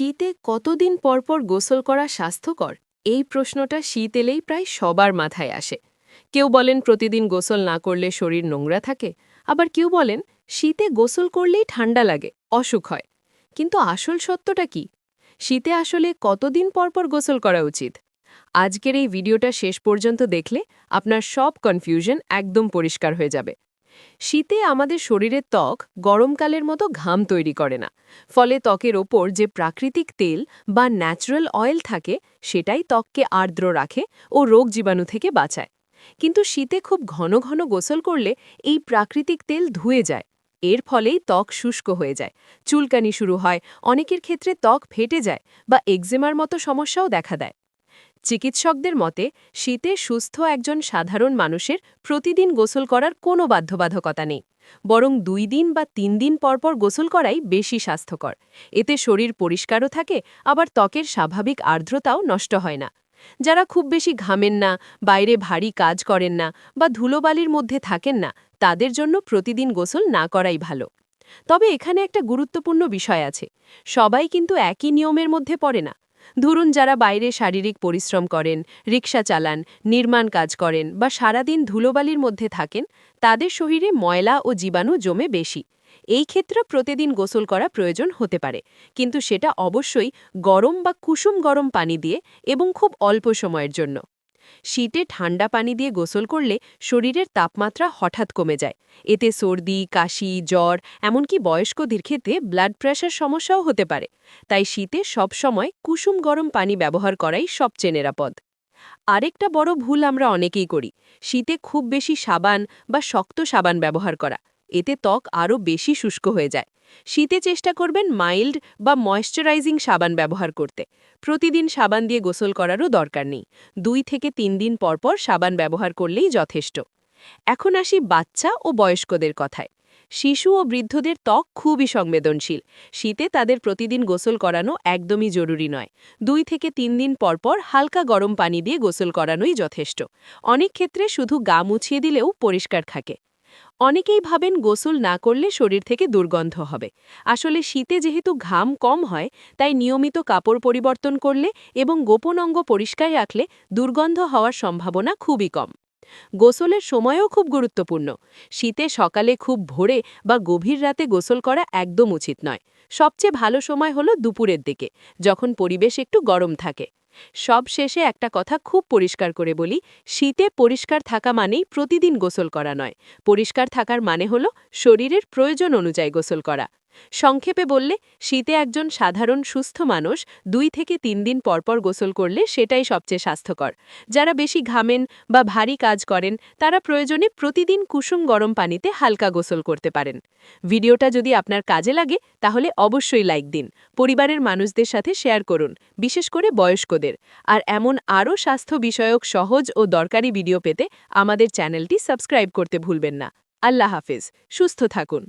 শীতে কতদিন পর পর গোসল করা স্বাস্থ্যকর? এই প্রশ্নটা শীত এলেই প্রায় সবার মাথায় আসে। কেউ বলেন প্রতিদিন গোসল না করলে শরীর নোংরা থাকে, আবার কেউ বলেন শীতে গোসল করলেই ঠান্ডা লাগে, অসুখ হয়। কিন্তু আসল সত্যটা কি? শীতে আসলে কতদিন পর পর গোসল করা উচিত? আজকের এই ভিডিওটা শেষ পর্যন্ত দেখলে আপনার সব কনফিউশন একদম পরিষ্কার হয়ে যাবে। শীতে আমাদের শরীরের ত্বক গরমকালের মতো ঘাম তৈরি করে না, ফলে ত্বকের ওপর যে প্রাকৃতিক তেল বা ন্যাচারাল অয়েল থাকে সেটাই ত্বককে আর্দ্র রাখে ও রোগ জীবাণু থেকে বাঁচায়। কিন্তু শীতে খুব ঘন ঘন গোসল করলে এই প্রাকৃতিক তেল ধুয়ে যায়। এর ফলেই ত্বক শুষ্ক হয়ে যায়, চুলকানি শুরু হয়, অনেকের ক্ষেত্রে ত্বক ফেটে যায় বা এক্সেমার মতো সমস্যাও দেখা দেয়। চিকিৎসকদের মতে শীতে সুস্থ একজন সাধারণ মানুষের প্রতিদিন গোসল করার কোনো বাধ্যবাধকতা নেই, বরং 2 দিন বা 3 দিন পরপর গোসল করাই বেশি স্বাস্থ্যকর। এতে শরীর পরিষ্কারও থাকে, আবার ত্বকের স্বাভাবিক আর্দ্রতাও নষ্ট হয় না। যারা খুব বেশি ঘামেন না, বাইরে ভারী কাজ করেন না বা ধুলোবালির মধ্যে থাকেন না, তাদের জন্য প্রতিদিন গোসল না করাই ভালো। তবে এখানে একটা গুরুত্বপূর্ণ বিষয় আছে, সবাই কিন্তু একই নিয়মের মধ্যে পড়ে না। ধরুন যারা বাইরে শারীরিক পরিশ্রম করেন, রিক্সা চালান, নির্মাণ কাজ করেন বা সারাদিন ধুলোবালির মধ্যে থাকেন, তাদের শরীরে ময়লা ও জীবাণু জমে বেশি। এই ক্ষেত্রে প্রতিদিন গোসল করা প্রয়োজন হতে পারে, কিন্তু সেটা অবশ্যই গরম বা কুসুম গরম পানি দিয়ে এবং খুব অল্প সময়ের জন্য। শীতে ঠান্ডা পানি দিয়ে গোসল করলে শরীরের তাপমাত্রা হঠাৎ কমে যায়। এতে সর্দি, কাশি, জ্বর, এমনকি বয়স্কদের ক্ষেত্রে ব্লাড প্রেশার সমস্যাও হতে পারে। তাই শীতে সবসময় কুসুম গরম পানি ব্যবহার করাই সবচেয়ে নিরাপদ। আরেকটা বড় ভুল আমরা অনেকেই করি, শীতে খুব বেশি সাবান বা শক্ত সাবান ব্যবহার করা। এতে ত্বক আরও বেশি শুষ্ক হয়ে যায়। শীতে চেষ্টা করবেন মাইল্ড বা ময়েশ্চারাইজিং সাবান ব্যবহার করতে। প্রতিদিন সাবান দিয়ে গোসল করারও দরকার নেই, 2 থেকে 3 দিন পরপর সাবান ব্যবহার করলেই যথেষ্ট। এখন আসি বাচ্চা ও বয়স্কদের কথায়। শিশু ও বৃদ্ধদের ত্বক খুবই সংবেদনশীল। শীতে তাদের প্রতিদিন গোসল করানো একদমই জরুরি নয়। 2 থেকে 3 দিন পরপর হালকা গরম পানি দিয়ে গোসল করানোই যথেষ্ট। অনেক ক্ষেত্রে শুধু গা মুছিয়ে দিলেও পরিষ্কার থাকে। অনেকেই ভাবেন গোসল না করলে শরীর থেকে দুর্গন্ধ হবে। আসলে শীতে যেহেতু ঘাম কম হয়, তাই নিয়মিত কাপড় পরিবর্তন করলে এবং গোপন অঙ্গ পরিষ্কার রাখলে দুর্গন্ধ হওয়ার সম্ভাবনা খুবই কম। গোসলের সময়ও খুব গুরুত্বপূর্ণ। শীতে সকালে খুব ভোরে বা গভীর রাতে গোসল করা একদম উচিত নয়। সবচেয়ে ভালো সময় হলো দুপুরের দিকে, যখন পরিবেশ একটু গরম থাকে। সব শেষে একটা কথা খুব পরিষ্কার করে বলি, শীতে পরিষ্কার থাকা মানেই প্রতিদিন গোসল করা নয়। পরিষ্কার থাকার মানে হলো শরীরের প্রয়োজন অনুযায়ী গোসল করা। সংক্ষেপে বললে, শীতে একজন সাধারণ সুস্থ মানুষ 2 থেকে 3 দিন পরপর গোসল করলে সেটাই সবচেয়ে স্বাস্থ্যকর। যারা বেশি ঘামেন বা ভারী কাজ করেন, তারা প্রয়োজনে প্রতিদিন কুসুম গরম পানিতে হালকা গোসল করতে পারেন। ভিডিওটা যদি আপনার কাজে লাগে তাহলে অবশ্যই লাইক দিন, পরিবারের মানুষদের সাথে শেয়ার করুন, বিশেষ করে বয়স্কদের। আর এমন আরও স্বাস্থ্য বিষয়ক সহজ ও দরকারি ভিডিও পেতে আমাদের চ্যানেলটি সাবস্ক্রাইব করতে ভুলবেন না। আল্লাহ হাফেজ, সুস্থ থাকুন।